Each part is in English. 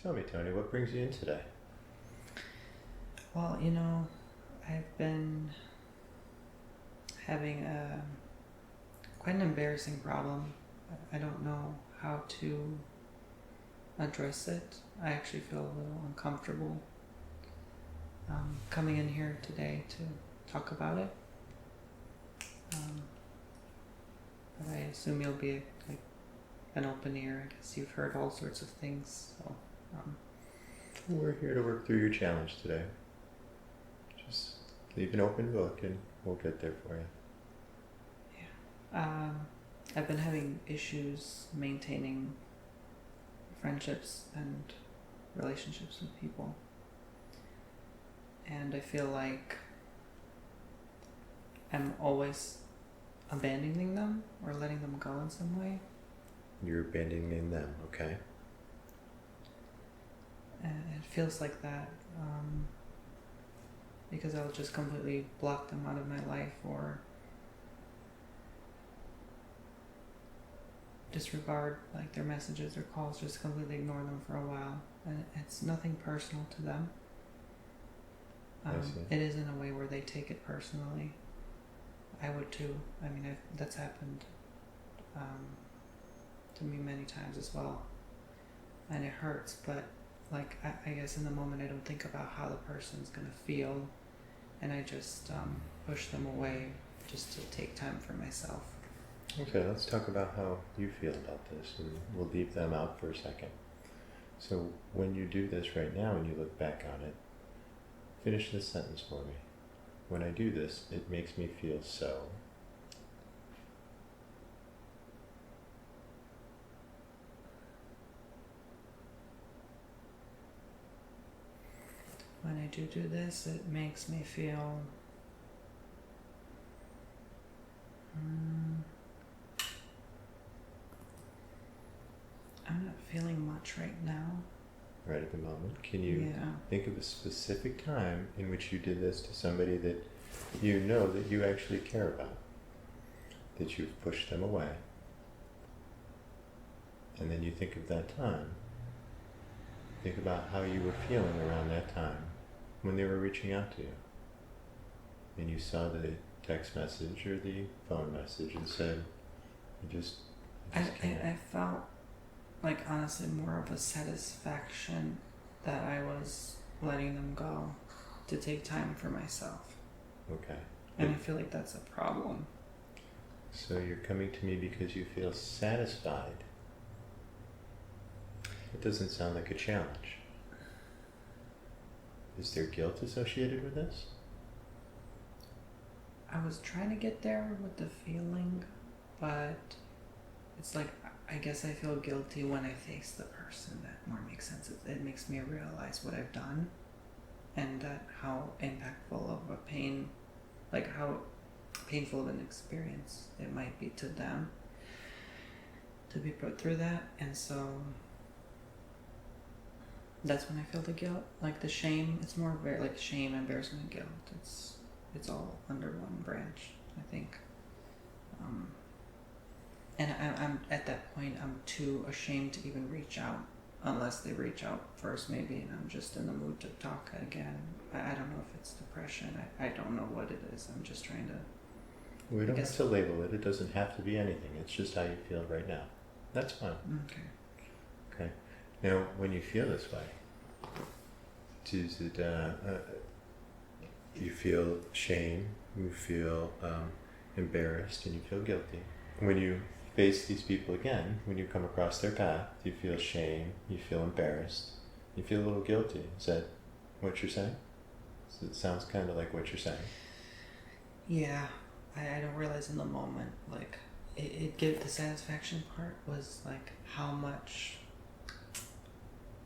Tell me, Tony, what brings you in today? Well, I've been having quite an embarrassing problem. I don't know how to address it. I actually feel a little uncomfortable coming in here today to talk about it. But I assume you'll be like an open ear. I guess you've heard all sorts of things. So We're here to work through your challenge today. Just leave an open book and we'll get there for you. yeah, I've been having issues maintaining friendships and relationships with people, and I feel like I'm always abandoning them or letting them go in some way. You're abandoning them, okay? And it feels like that because I'll just completely block them out of my life or disregard like their messages or calls, just completely ignore them for a while. And it's nothing personal to them. I see. It is in a way where they take it personally. I would too. I mean, that's happened to me many times as well. And it hurts, but like I guess in the moment I don't think about how the person's gonna feel, and I just push them away just to take time for myself. Okay, let's talk about how you feel about this, and we'll leave them out for a second. So when you do this right now and you look back on it, finish this sentence for me. When I do this, it makes me feel so. When I do this, it makes me feel I'm not feeling much right now. Right at the moment. Can you think of a specific time in which you did this to somebody that you know that you actually care about? That you've pushed them away. And then you think of that time. Think about how you were feeling around that time when they were reaching out to you. And you saw the text message or the phone message and said, I just can't. I felt like honestly more of a satisfaction that I was letting them go to take time for myself. Okay. And I feel like that's a problem. So you're coming to me because you feel satisfied. It doesn't sound like a challenge. Is there guilt associated with this? I was trying to get there with the feeling, but it's like I guess I feel guilty when I face the person. That more makes sense. It makes me realize what I've done and that how impactful of a pain, like how painful of an experience it might be to them to be put through that. And so that's when I feel the guilt, like the shame. It's more very like shame, embarrassment, guilt. It's all under one branch, I think. And I'm at that point, I'm too ashamed to even reach out unless they reach out first, maybe, and I'm just in the mood to talk again. I don't know if it's depression. I don't know what it is. I'm just trying to... We don't have to label it. It doesn't have to be anything. It's just how you feel right now. That's fine. Okay. Now, when you feel this way, is it you feel shame, you feel embarrassed, and you feel guilty. When you face these people again, when you come across their path, you feel shame, you feel embarrassed, you feel a little guilty. Is that what you're saying? So it sounds kind of like what you're saying. Yeah, I don't realize in the moment, like, it gave the satisfaction part was like how much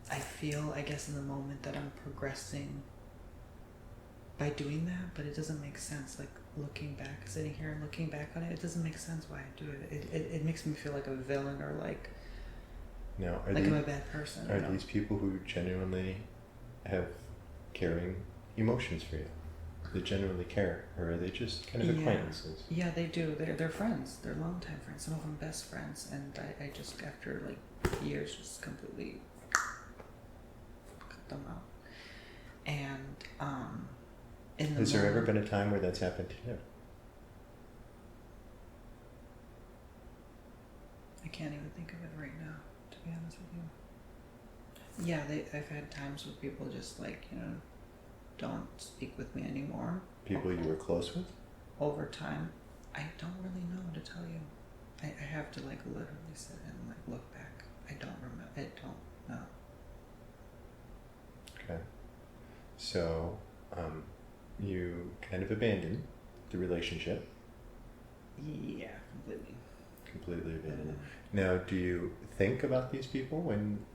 I feel, I guess, in the moment that I'm progressing by doing that, but it doesn't make sense. Like looking back, sitting here and looking back on it, it doesn't make sense why I do it. It makes me feel like a villain or like now, I'm a bad person. Are these people who genuinely have caring emotions for you? They genuinely care, or are they just kind of acquaintances? Yeah, they do. They're friends. They're longtime friends. Some of them best friends. And I just, after like years, just completely them out. And in the Has there ever moment- been a time where that's happened to you? I can't even think of it right now, to be honest with you. Yeah, I've had times where people just like, don't speak with me anymore. People you were close with? Over time. I don't really know to tell you. I have to like literally sit and like look back. I don't remember. I don't know. Okay. So, you kind of abandoned the relationship. Yeah, completely. Completely abandoned it. Now, do you think about these people when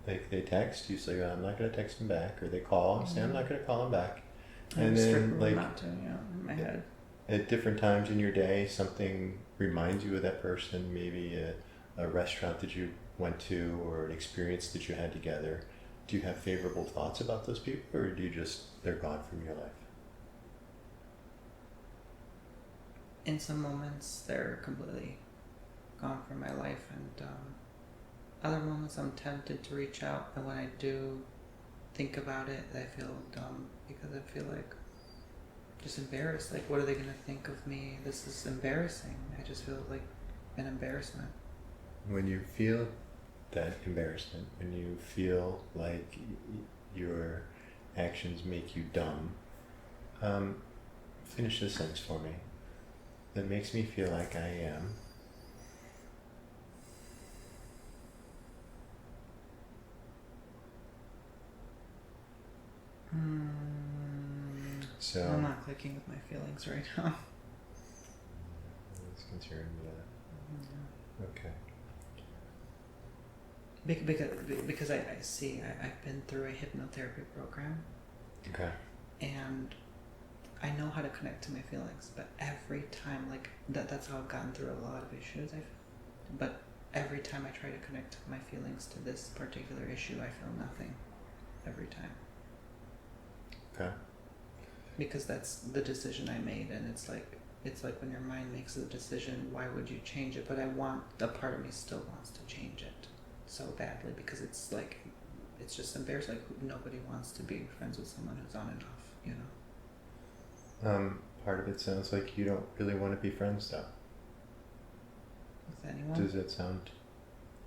like they text? You say, I'm not going to text them back, or they call and say, I'm not going to call them back. And then, like, not to, in my head. At different times in your day, something reminds you of that person, maybe a restaurant that you went to or an experience that you had together. Do you have favorable thoughts about those people, or do you just, they're gone from your life? In some moments, they're completely gone from my life, and other moments I'm tempted to reach out, and when I do think about it, I feel dumb because I feel like just embarrassed. Like, what are they going to think of me? This is embarrassing. I just feel like an embarrassment. When you feel that embarrassment, when you feel like your actions make you dumb, finish this sentence for me. That makes me feel like I am. So I'm not clicking with my feelings right now. It's concerned with that. Okay. Because I see, I've been through a hypnotherapy program. Okay. And I know how to connect to my feelings, but every time, like, that's how I've gotten through a lot of issues. But every time I try to connect my feelings to this particular issue, I feel nothing. Every time. Okay. Because that's the decision I made, and it's like when your mind makes a decision, why would you change it? But a part of me still wants to change it so badly, because it's like, it's just embarrassing. Like, nobody wants to be friends with someone who's on and off, Part of it sounds like you don't really want to be friends, though. With anyone? Does that sound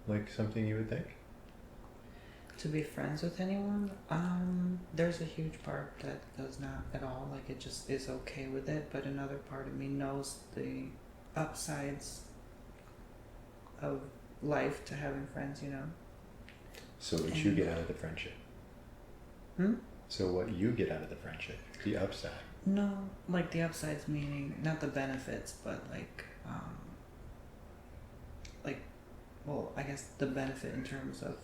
like something you would think? To be friends with anyone? There's a huge part that does not at all. Like, it just is okay with it, but another part of me knows the upsides of life to having friends, So what you get out of the friendship? So what you get out of the friendship? The upside? No, like the upsides meaning, not the benefits, but well, I guess the benefit in terms of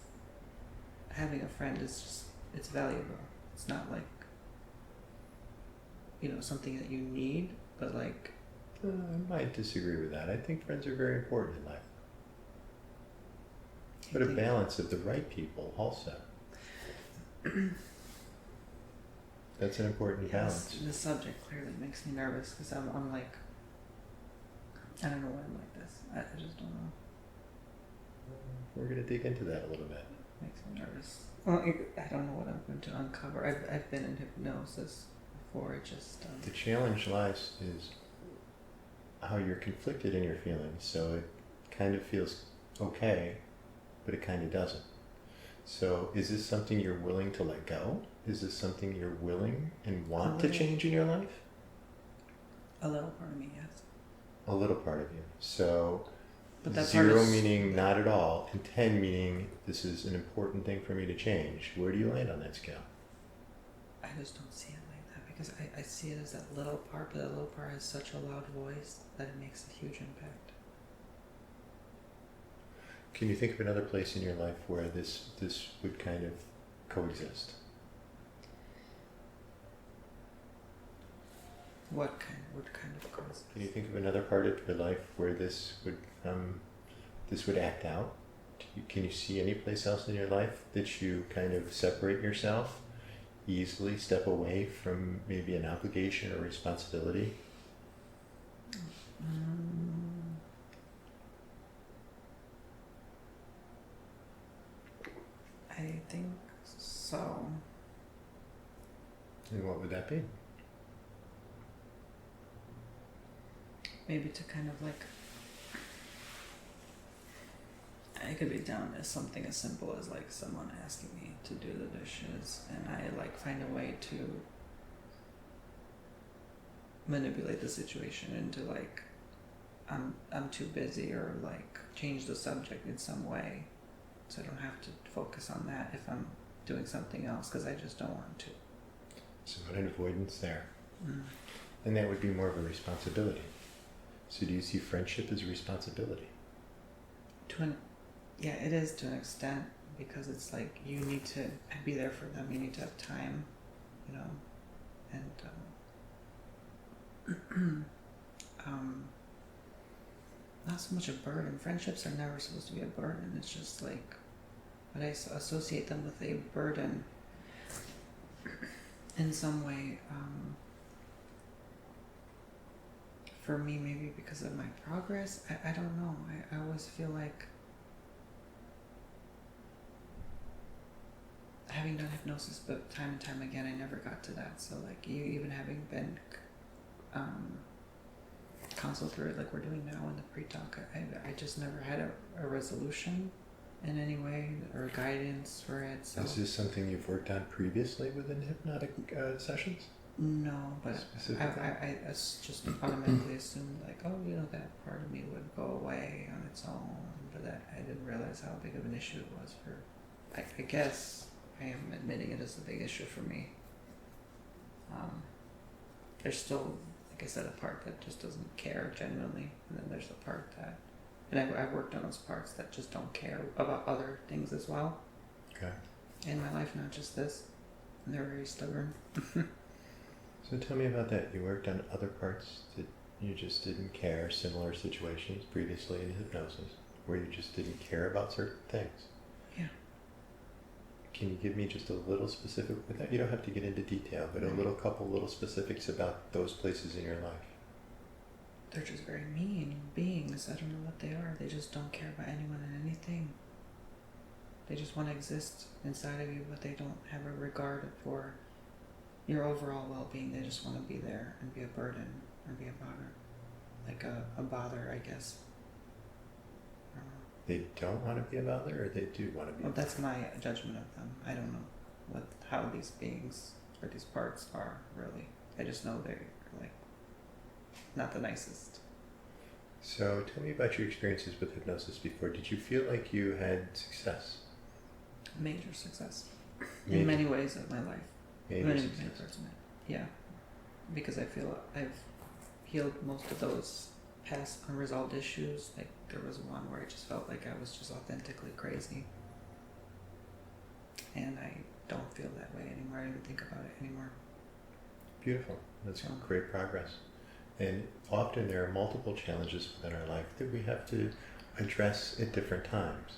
having a friend is just, it's valuable. It's not like, something that you need, but like... I might disagree with that. I think friends are very important in life. But a balance of the right people also. That's an important balance. The subject clearly makes me nervous because I'm like, I don't know why I'm like this. I just don't know. We're going to dig into that a little bit. Makes me nervous. Well, I don't know what I'm going to uncover. I've been in hypnosis before. It just... The challenge lies is how you're conflicted in your feelings. So it kind of feels okay, but it kind of doesn't. So is this something you're willing to let go? Is this something you're willing and want to change in your life? A little part of me, yes. A little part of you. So but that 0 meaning not at all, and 10 meaning this is an important thing for me to change. Where do you land on that scale? I just don't see it like that, because I see it as that little part, but that little part has such a loud voice that it makes a huge impact. Can you think of another place in your life where this would kind of coexist? What kind of cause? Can you think of another part of your life where this would act out? Can you see any place else in your life that you kind of separate yourself, easily step away from maybe an obligation or responsibility? I think So And what would that be? maybe to kind of like, it could be down as something as simple as like someone asking me to do the dishes, and I like find a way to manipulate the situation into like I'm too busy, or like change the subject in some way so I don't have to focus on that if I'm doing something else, because I just don't want to. So an avoidance there. Mm. And that would be more of a responsibility. So do you see friendship as a responsibility? Yeah, it is to an extent, because it's like you need to be there for them. You need to have time, you know, and not so much a burden. Friendships are never supposed to be a burden. It's just like, but I associate them with a burden in some way. For me, maybe because of my progress. I don't know. I always feel like, having done hypnosis, but time and time again, I never got to that. So like, you even having been counseled through it like we're doing now in the pre-talk, I just never had a resolution in any way, or guidance for it. So Is this something you've worked on previously within hypnotic sessions? no, but Specifically? I just automatically assumed like, oh, you know, that part of me would go away on its own, but I didn't realize how big of an issue it was for. I guess I am admitting it is a big issue for me. There's still, like I said, a part that just doesn't care genuinely, and then there's the part that, and I've worked on those parts that just don't care about other things as well. Okay. In my life, not just this. And they're very stubborn. So tell me about that. You worked on other parts that you just didn't care, similar situations previously in hypnosis, where you just didn't care about certain things. Yeah. Can you give me just a little specific with that? You don't have to get into detail, but a couple little specifics about those places in your life. They're just very mean beings. I don't know what they are. They just don't care about anyone and anything. They just want to exist inside of you, but they don't have a regard for your overall well-being. They just want to be there and be a burden or be a bother. Like a bother, I guess. I don't know. They don't want to be a bother, or they do want to be Well, a bother? that's my judgment of them. I don't know how these beings or these parts are, really. I just know they're like not the nicest. So tell me about your experiences with hypnosis before. Did you feel like you had success? Major success. Major. In many ways of my life. Major Many success. parts of it. Yeah. Because I feel I've healed most of those past unresolved issues. Like, there was one where I just felt like I was just authentically crazy. And I don't feel that way anymore. I don't even think about it anymore. Beautiful. That's great progress. And often there are multiple challenges within our life that we have to address at different times.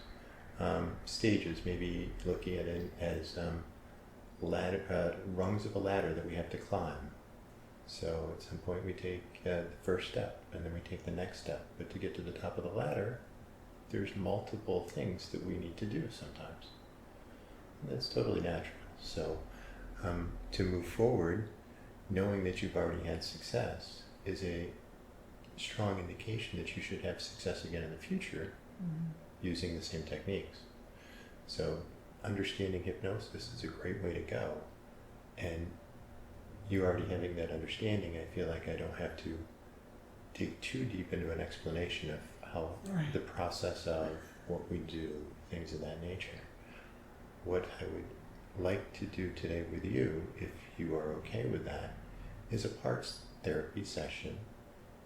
Stages, maybe looking at it as rungs of a ladder that we have to climb. So at some point we take the first step, and then we take the next step. But to get to the top of the ladder, there's multiple things that we need to do sometimes. And that's totally natural. So to move forward, knowing that you've already had success is a strong indication that you should have success again in the future using the same techniques. So understanding hypnosis is a great way to go. And you already having that understanding, I feel like I don't have to dig too deep into an explanation of how the process of what we do, things of that nature. What I would like to do today with you, if you are okay with that, is a parts therapy session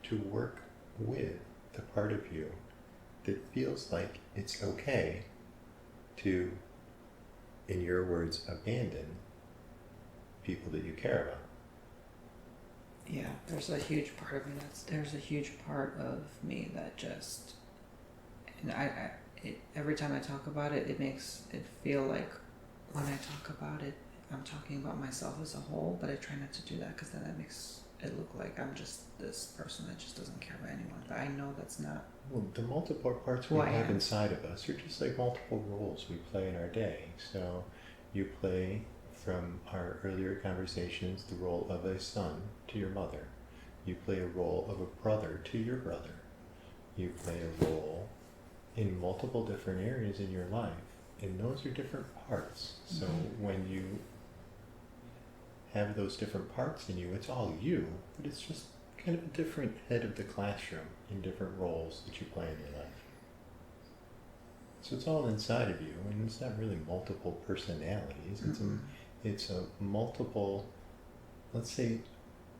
to work with the part of you that feels like it's okay to, in your words, abandon people that you care about. Yeah, there's a huge part of me there's a huge part of me that just, and every time I talk about it, it makes it feel like when I talk about it, I'm talking about myself as a whole, but I try not to do that, because then that makes it look like I'm just this person that just doesn't care about anyone. But I know that's not. Well, the multiple parts we have inside of us are just like multiple roles we play in our day. So You play, from our earlier conversations, the role of a son to your mother. You play a role of a brother to your brother. You play a role in multiple different areas in your life, and those are different parts. So when you have those different parts in you, it's all you, but it's just kind of a different head of the classroom in different roles that you play in your life. So it's all inside of you, and it's not really multiple personalities. It's a multiple, let's say,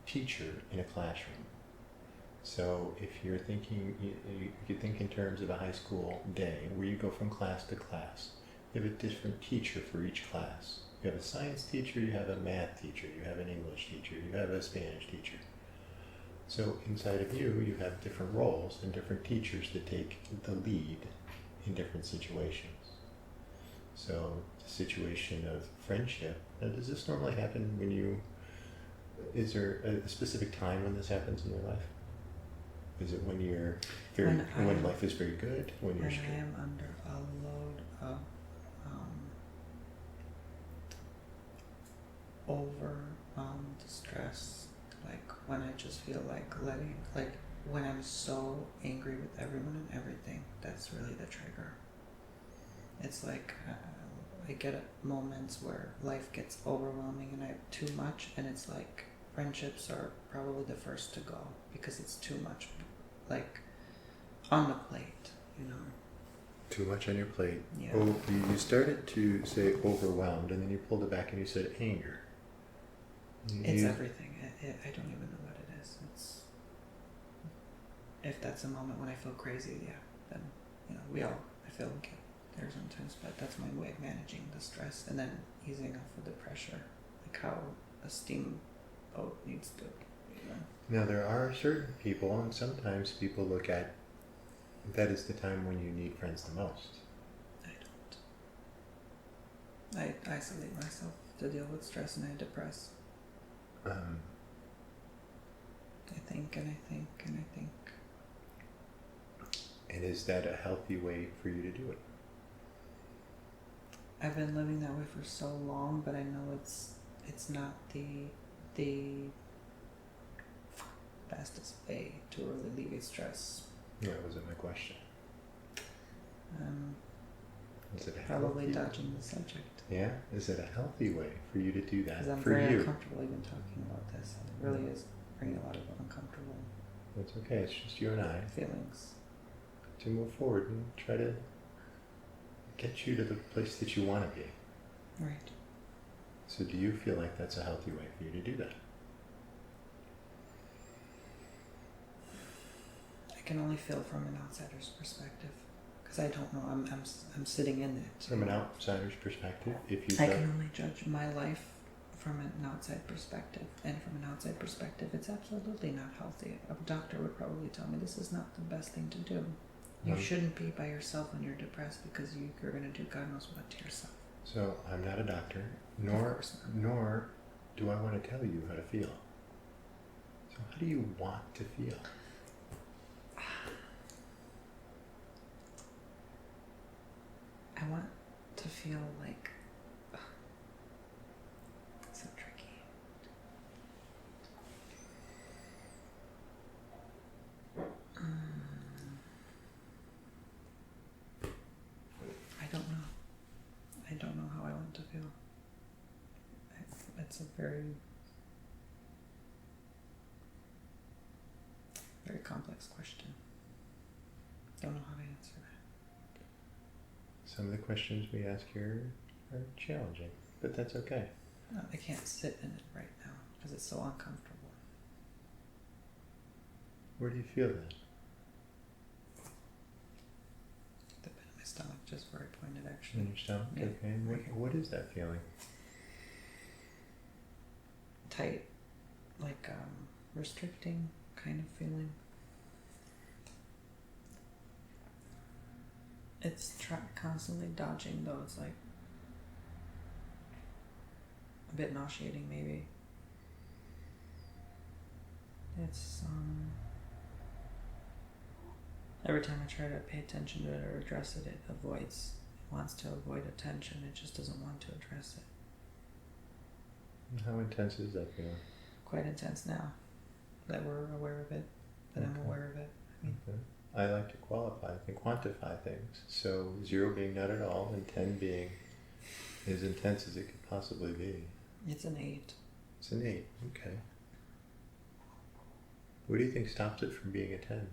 teacher in a classroom. So if you're thinking, you could think in terms of a high school day where you go from class to class. You have a different teacher for each class. You have a science teacher, you have a math teacher, you have an English teacher, you have a Spanish teacher. So inside of you, you have different roles and different teachers that take the lead in different situations. So the situation of friendship, now does this normally happen when you, is there a specific time when this happens in your life? Is it when you're when life is very good, when you're I am under a load of stress, like when I just feel like when I'm so angry with everyone and everything, that's really the trigger. It's like I get moments where life gets overwhelming and I have too much, and it's like friendships are probably the first to go because it's too much, like on the plate, you know. Too much on your plate. Yeah. Oh, you started to say overwhelmed, and then you pulled it back and you said anger. It's everything. I don't even know what it is. It's, if that's a moment when I feel crazy, yeah, then, you know, I feel like it there sometimes, but that's my way of managing the stress and then easing off of the pressure, like how a steamboat needs to, you know. Now there are certain people, and sometimes people look at that is the time when you need friends the most. I don't. I isolate myself to deal with stress and I depress. I think. And is that a healthy way for you to do it? I've been living that way for so long, but I know it's not the fastest way to alleviate stress. That wasn't my question. Is it probably dodging the subject. Yeah? Is it a healthy way for you to do that? Because I'm for very you? uncomfortable even talking about this. It really is bringing a lot of uncomfortable That's okay. It's just you and I feelings. To move forward and try to get you to the place that you want to be. Right. So do you feel like that's a healthy way for you to do that? I can only feel from an outsider's perspective because I don't know. I'm sitting in it. From an outsider's perspective, if you I can only judge my life from an outside perspective, and from an outside perspective, it's absolutely not healthy. A doctor would probably tell me this is not the best thing to do. You shouldn't be by yourself when you're depressed because you're going to do God knows what to yourself. So I'm not a doctor, nor do I want to tell you how to feel. So how do you want to feel? I want to feel like so tricky. I don't know how I want to feel. It's a very, very complex question. Don't know how to answer that. Some of the questions we ask here are challenging, but that's okay. No, I can't sit in it right now because it's so uncomfortable. Where do you feel that? The pit of my stomach, just where I pointed, actually. In your stomach? Yeah. Okay. And what is that feeling? Tight, like restricting kind of feeling. It's constantly dodging though. It's like a bit nauseating maybe. It's every time I try to pay attention to it or address it, it avoids. It wants to avoid attention. It just doesn't want to address notice it. How intense is that feeling? Quite intense now that we're aware of it, that I'm aware of it. I mean, Okay. I like to qualify and quantify things. So 0 being not at all and 10 being as intense as it could possibly be. it's an 8. It's an 8. Okay. What do you think stops it from being a 10?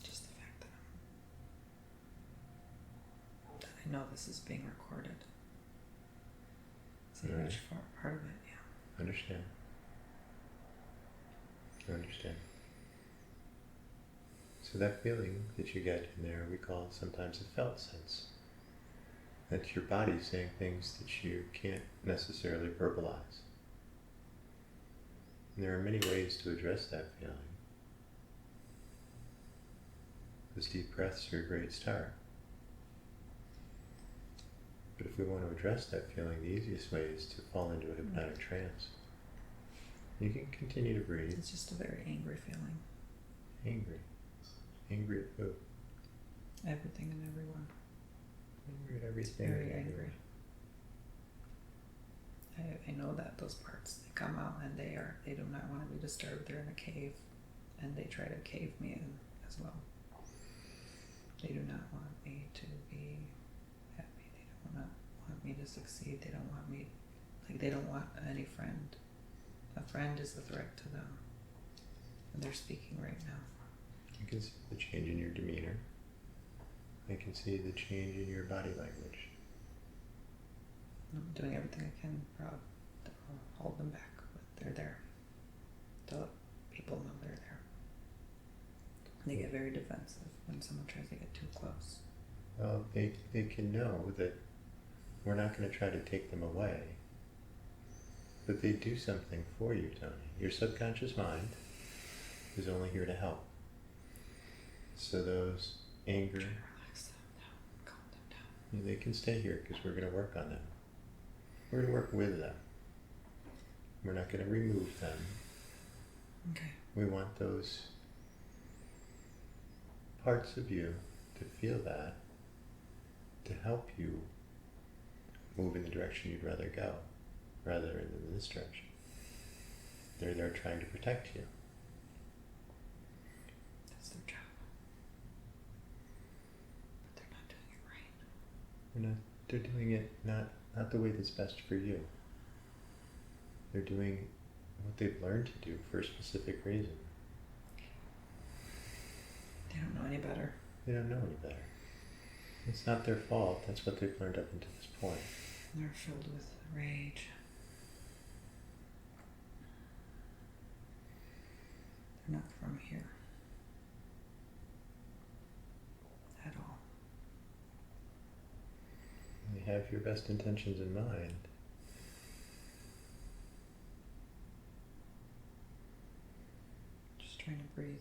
Just the fact that I know this is being recorded. It's a Right. huge part of it, yeah. Understand. I understand. So that feeling that you get in there, we call sometimes a felt sense. That's your body saying things that you can't necessarily verbalize. And there are many ways to address that feeling. Those deep breaths are a great start. But if we want to address that feeling, the easiest way is to fall into a hypnotic trance. You can continue to breathe. It's just a very angry feeling. Angry. Angry at who? Everything and everyone. Angry at everything. Very angry. I know that those parts, they come out and they do not want to be disturbed. They're in a cave and they try to cave me in as well. They do not want me to be happy. They don't want me to succeed. They don't want me, like they don't want any friend. A friend is a threat to them. And they're speaking right now. You can see the change in your demeanor. I can see the change in your body language. I'm doing everything I can to hold them back, but they're there. To let people know they're there. They get very defensive when someone tries to get too close. Well, they can know that we're not going to try to take them away. But they do something for you, Tony. Your subconscious mind is only here to help. So those anger, Relax them down, calm them down. they can stay here because we're going to work on them. We're going to work with them. We're not going to remove them. Okay. We want those parts of you to feel that, to help you move in the direction you'd rather go, rather than in this direction. They're there trying to protect you. That's their job. But they're not doing it right. They're doing it not the way that's best for you. They're doing what they've learned to do for a specific reason. They don't know any better. They don't know any better. It's not their fault. That's what they've learned up until this point. They're filled with rage. They're not from here. At all. They have your best intentions in mind. Just trying to breathe.